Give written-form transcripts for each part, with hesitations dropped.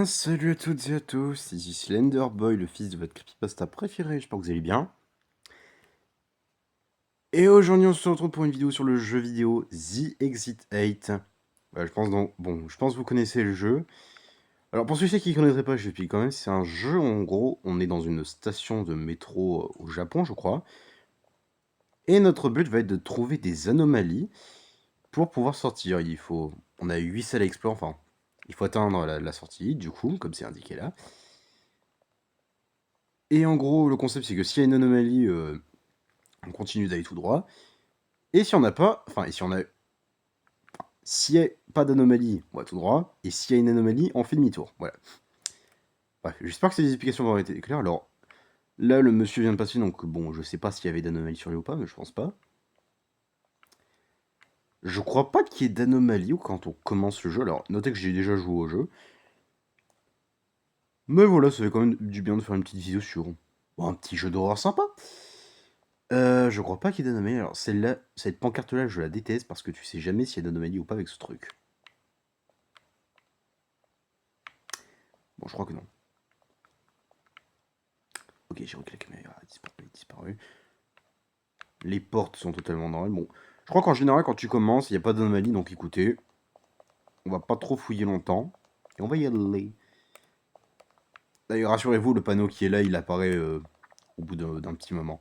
Salut à toutes et à tous, ici Slenderboy, le fils de votre creepypasta préféré, j'espère que vous allez bien. Et aujourd'hui on se retrouve pour une vidéo sur le jeu vidéo The Exit 8. Je pense donc, bon, je pense que vous connaissez le jeu. Alors pour ceux qui ne connaîtraient pas, je j'explique quand même, c'est un jeu en gros, on est dans une station de métro au Japon je crois. Et notre but va être de trouver des anomalies pour pouvoir sortir. On a 8 salles à explorer, enfin, il faut atteindre la sortie du coup, comme c'est indiqué là. Et en gros, le concept, c'est que s'il y a une anomalie, on continue d'aller tout droit. Et si on n'a pas, enfin, et si on a, s'il n'y a pas d'anomalie, on va tout droit. Et s'il y a une anomalie, on fait demi-tour. Voilà. Bref, j'espère que ces explications vont été claires. Alors, là, le monsieur vient de passer, donc bon, je sais pas s'il y avait d'anomalie sur lui ou pas, mais je pense pas. Je crois pas qu'il y ait d'anomalie quand on commence le jeu. Alors, notez que j'ai déjà joué au jeu. Mais voilà, ça fait quand même du bien de faire une petite vidéo sur bon, un petit jeu d'horreur sympa. Je crois pas qu'il y ait d'anomalie. Alors, celle-là, cette pancarte-là, je la déteste parce que tu sais jamais s'il y a d'anomalie ou pas avec ce truc. Bon, je crois que non. Ok, j'ai vu que la caméra a disparu. Les portes sont totalement normales. Bon, je crois qu'en général, quand tu commences, il n'y a pas d'anomalie, donc écoutez, on va pas trop fouiller longtemps. Et on va y aller. D'ailleurs, rassurez-vous, le panneau qui est là, il apparaît au bout d'un petit moment.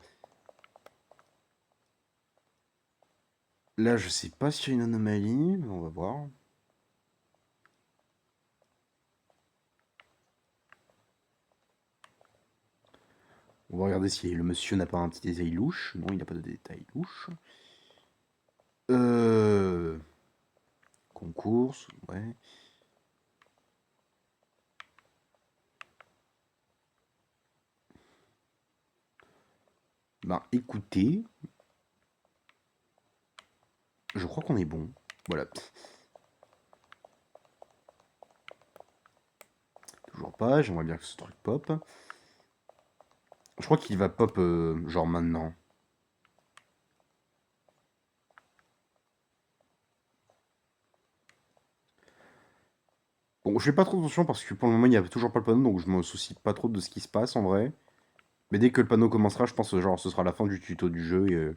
Là, je sais pas s'il y a une anomalie, mais on va voir. On va regarder si le monsieur n'a pas un petit détail louche. Non, il n'a pas de détail louche. Euh... Concours, ouais. Ben, écoutez, je crois qu'on est bon. Voilà. Toujours pas, j'aimerais bien que ce truc pop. Je crois qu'il va pop genre maintenant. Bon, je fais pas trop attention parce que pour le moment il n'y a toujours pas le panneau, donc je me soucie pas trop de ce qui se passe en vrai. Mais dès que le panneau commencera, je pense genre ce sera la fin du tuto du jeu et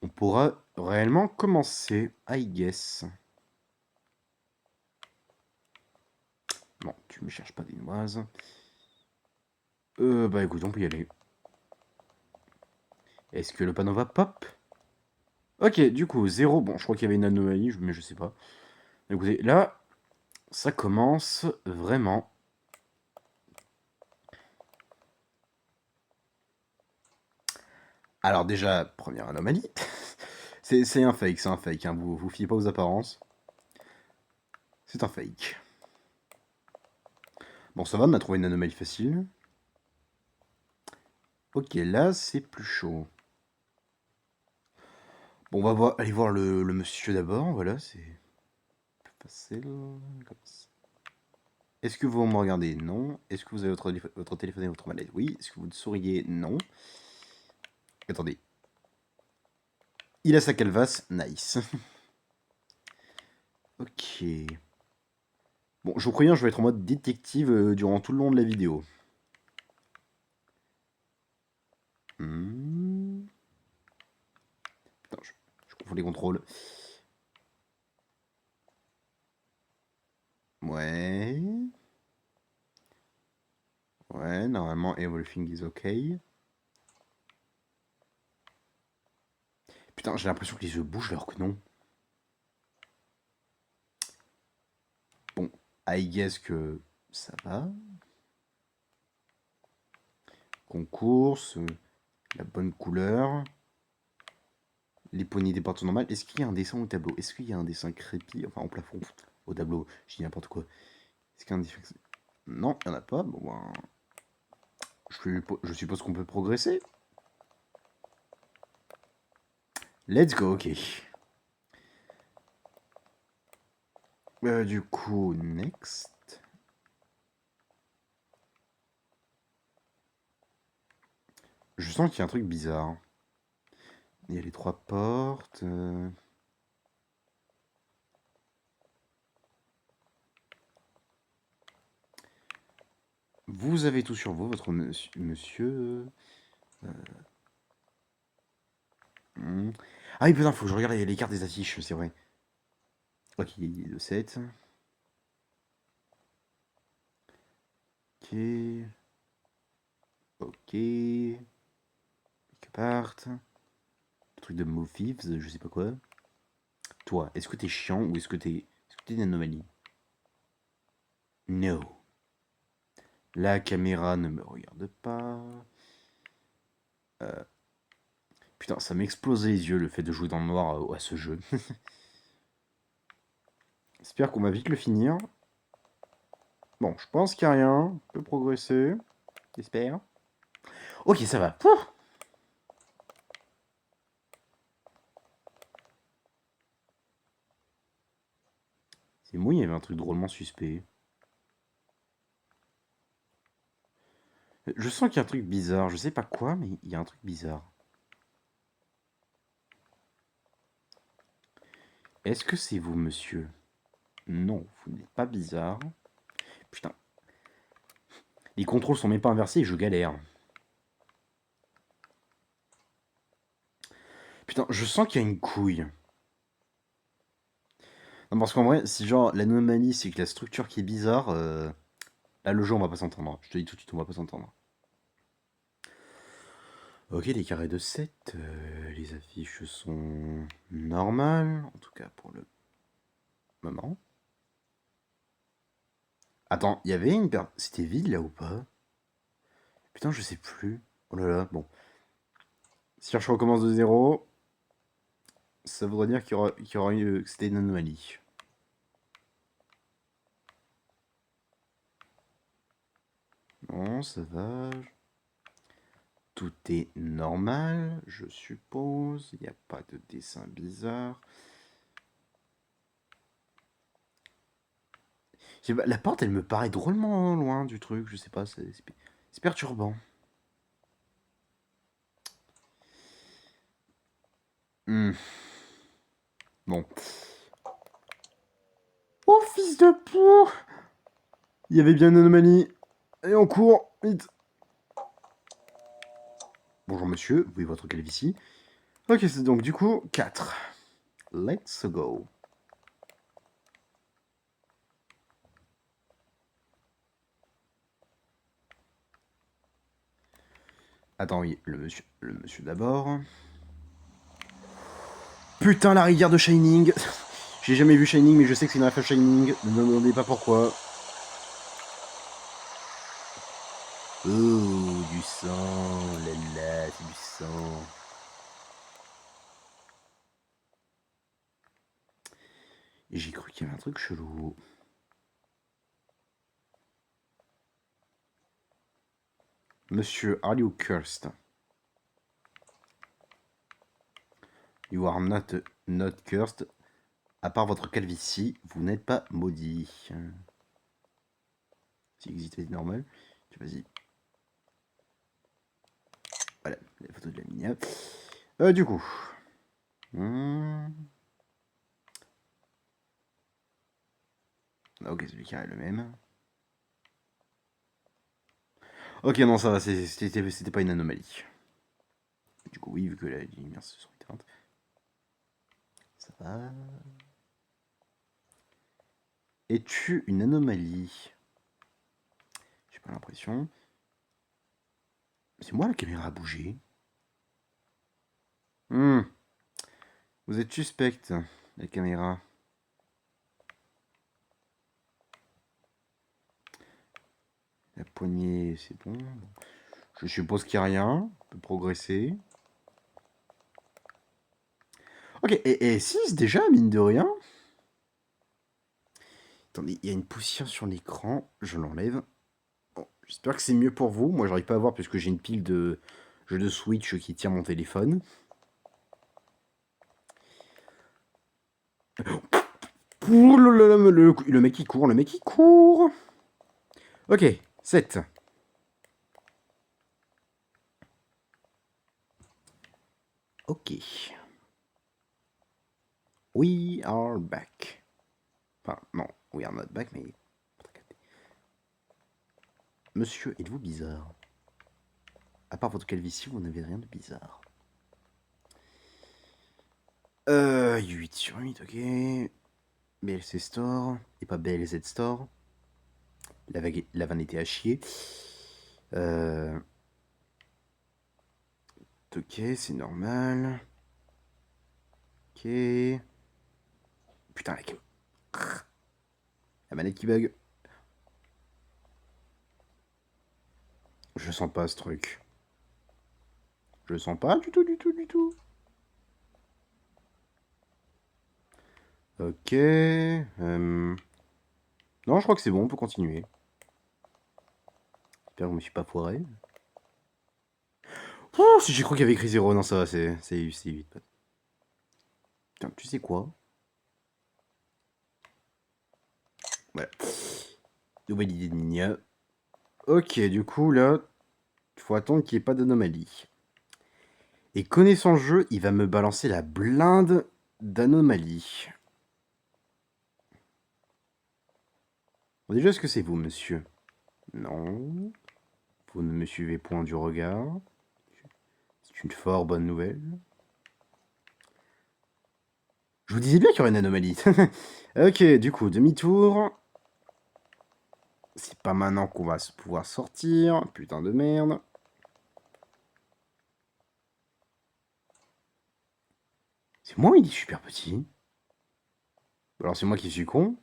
on pourra réellement commencer, I guess. Non, tu me cherches pas des noises. Bah écoute, on peut y aller. Est-ce que le panneau va pop? Ok, du coup, 0. Bon, je crois qu'il y avait une anomalie, mais je sais pas. Écoutez, là, ça commence vraiment. Alors déjà, première anomalie. C'est un fake, hein. Vous fiez pas aux apparences. C'est un fake. Bon, ça va, on a trouvé une anomalie facile. Ok, là, c'est plus chaud. Bon, on va aller voir le monsieur d'abord, voilà, c'est plus facile. Comme ça. Est-ce que vous me regardez? Non. Est-ce que vous avez votre téléphone et votre manette? Oui. Est-ce que vous souriez? Non. Attendez. Il a sa calvasse, nice. Ok. Bon, je vous préviens, je vais être en mode détective durant tout le long de la vidéo. Hmm. Putain, je confonds les contrôles. Ouais. Ouais, normalement, everything is okay. Putain, j'ai l'impression que les yeux bougent alors que non. Bon, I guess que ça va. Concours, la bonne couleur. Les poignées des portes normales. Est-ce qu'il y a un dessin au tableau? Est-ce qu'il y a un dessin crépi, enfin au plafond, au tableau? Je dis n'importe quoi. Est-ce qu'il y a un dessin... Non, il n'y en a pas. Bon, ben, je suppose qu'on peut progresser. Let's go, ok. Du coup, next. Je sens qu'il y a un truc bizarre. Il y a les trois portes. Vous avez tout sur vous, votre monsieur. Ah oui, putain, faut que je regarde les cartes des affiches, c'est vrai. Ok, de 7. Ok. Ok. Quelque part. Truc de Mofifs, je sais pas quoi. Toi, est-ce que t'es chiant ou est-ce que t'es une anomalie? No. La caméra ne me regarde pas. Putain, ça m'explose les yeux le fait de jouer dans le noir à ce jeu. J'espère qu'on va vite le finir. Bon, je pense qu'il n'y a rien. On peut progresser. J'espère. Ok, ça va. Pouh. C'est moi, il y avait un truc drôlement suspect. Je sens qu'il y a un truc bizarre. Je sais pas quoi, mais il y a un truc bizarre. Est-ce que c'est vous, monsieur? Non, vous n'êtes pas bizarre. Putain. Les contrôles sont même pas inversés et je galère. Putain, je sens qu'il y a une couille. Non, parce qu'en vrai, si genre l'anomalie c'est que la structure qui est bizarre, là le jeu on va pas s'entendre. Je te dis tout de suite, on va pas s'entendre. Ok, les carrés de 7, les affiches sont normales, en tout cas pour le moment. Attends, il y avait une paire. C'était vide là ou pas? Putain, je sais plus. Oh là là, bon. Si je recommence de zéro, ça voudrait dire qu'il y aura eu, que c'était une anomalie. Non, ça va. Tout est normal, je suppose. Il n'y a pas de dessin bizarre. La porte, elle me paraît drôlement loin du truc, je sais pas, c'est perturbant. Hmm. Bon. Oh, fils de pou! Il y avait bien une anomalie. Et on court, vite. Bonjour monsieur, vous voyez votre calvitie. Ok, c'est donc du coup 4. Let's go. Attends, oui, le monsieur d'abord. Putain, la rivière de Shining. J'ai jamais vu Shining, mais je sais que c'est une ref Shining. Ne me demandez pas pourquoi. Oh, du sang, là là, c'est du sang. Et j'ai cru qu'il y avait un truc chelou. Monsieur, are you cursed? You are not cursed. À part votre calvitie, vous n'êtes pas maudit. Si existe est normal. Vas-y. Voilà, la photo de la minia. Du coup. Ok, celui qui est le même. Ok, non, ça va, c'était pas une anomalie. Du coup, oui, vu que la lumière se sont éteintes. Ça va. Es-tu une anomalie? J'ai pas l'impression. C'est moi la caméra a bougé. Vous êtes suspecte, la caméra. La poignée, c'est bon. Je suppose qu'il n'y a rien. On peut progresser. Ok, et 6 déjà, mine de rien. Attendez, il y a une poussière sur l'écran. Je l'enlève. Bon, j'espère que c'est mieux pour vous. Moi, j'arrive pas à voir puisque j'ai une pile de jeux de Switch qui tient mon téléphone. Ouh là là, le mec qui court, le mec qui court. Ok, 7. Ok. We are back. Enfin, non, we are not back, mais... Monsieur, êtes-vous bizarre? À part votre calvitie, vous n'avez rien de bizarre. 8 sur 8, ok. BLC Store, et pas BLZ Store. La vanne était à chier. Ok, c'est normal. Ok. Putain, la manette qui bug. Je sens pas ce truc. Je sens pas du tout, du tout, du tout. Ok. Non, je crois que c'est bon, on peut continuer. J'espère que je me suis pas foiré. Oh, si j'ai cru qu'il y avait écrit 0, non, ça va, c'est 8. Putain, tu sais quoi? Voilà. Nouvelle idée de Ninja. Ok, du coup, là, il faut attendre qu'il n'y ait pas d'anomalie. Et connaissant le jeu, il va me balancer la blinde d'anomalies. Bon, déjà, est-ce que c'est vous, monsieur? Non. Vous ne me suivez point du regard. C'est une fort bonne nouvelle. Je vous disais bien qu'il y aurait une anomalie. Ok, du coup, demi-tour. C'est pas maintenant qu'on va pouvoir sortir. Putain de merde. C'est moi, il est super petit. Alors c'est moi qui suis con.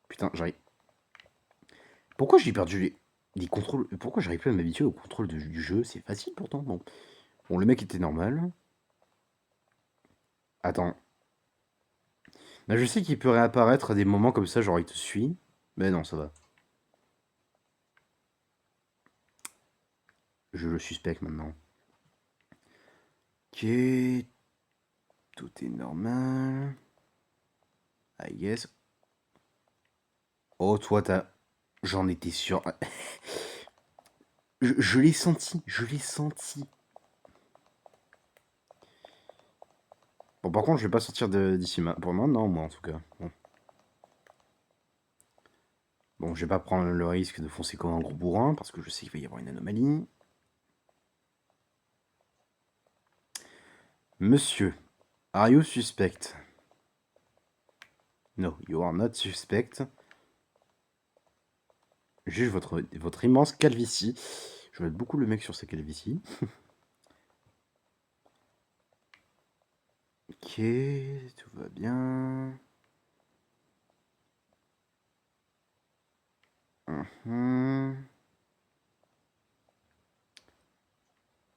Putain, j'arrive. Pourquoi j'ai perdu les contrôles? Pourquoi j'arrive plus à m'habituer au contrôle du jeu? C'est facile pourtant. Bon. Bon, le mec était normal. Attends. Là, je sais qu'il peut réapparaître à des moments comme ça, genre il te suit. Mais non, ça va. Je le suspecte maintenant. Ok. Tout est normal. I guess. Oh, toi, t'as... J'en étais sûr. Je l'ai senti. Je l'ai senti. Bon, par contre, je vais pas sortir d'ici pour maintenant, moi, en tout cas. Bon. Bon, je vais pas prendre le risque de foncer comme un gros bourrin, parce que je sais qu'il va y avoir une anomalie. Monsieur, are you suspect? No, you are not suspect. Juge votre immense calvitie. Je vais mettre beaucoup le mec sur sa calvitie. Ok, tout va bien.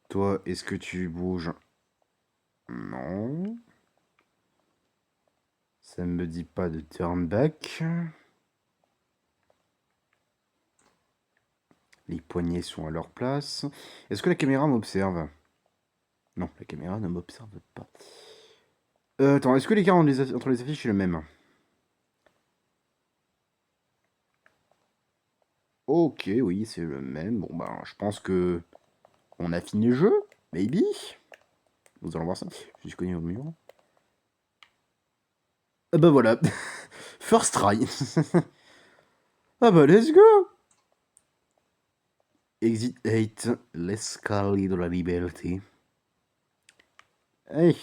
Toi, est-ce que tu bouges? Non. Ça ne me dit pas de turn back. Les poignets sont à leur place. Est-ce que la caméra m'observe? Non, la caméra ne m'observe pas. Attends, est-ce que l'écart entre les affiches est le même? Ok, oui, c'est le même. Bon, ben, je pense que on a fini le jeu. Maybe. Nous allons voir ça. Je suis cogné au mur. Ah bah voilà. First try. Ah bah let's go. Exit 8. L'escalier de la liberté. Hey.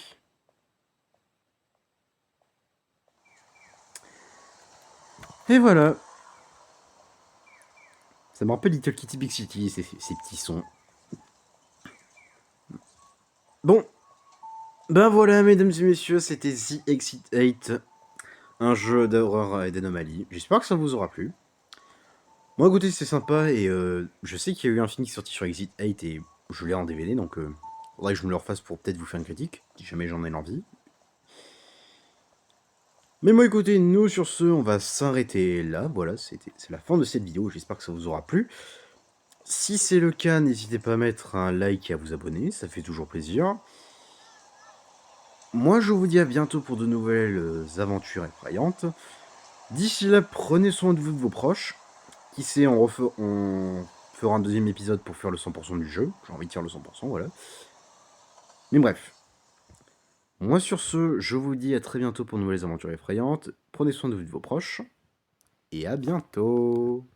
Et voilà. Ça me rappelle Little Kitty Big City, ces petits sons. Bon. Ben voilà, mesdames et messieurs, c'était The Exit 8. Un jeu d'horreur et d'anomalie. J'espère que ça vous aura plu. Moi, écoutez, c'est sympa et je sais qu'il y a eu un film qui est sorti sur Exit 8 et je l'ai en DVD, donc faudrait que je me le refasse pour peut-être vous faire une critique, si jamais j'en ai l'envie. Mais moi, écoutez, nous, sur ce, on va s'arrêter là. Voilà, c'est la fin de cette vidéo. J'espère que ça vous aura plu. Si c'est le cas, n'hésitez pas à mettre un like et à vous abonner, ça fait toujours plaisir. Moi, je vous dis à bientôt pour de nouvelles aventures effrayantes. D'ici là, prenez soin de vous, de vos proches. Qui sait, on fera un deuxième épisode pour faire le 100% du jeu. J'ai envie de faire le 100%, voilà. Mais bref. Moi sur ce, je vous dis à très bientôt pour de nouvelles aventures effrayantes. Prenez soin de vous et de vos proches. Et à bientôt!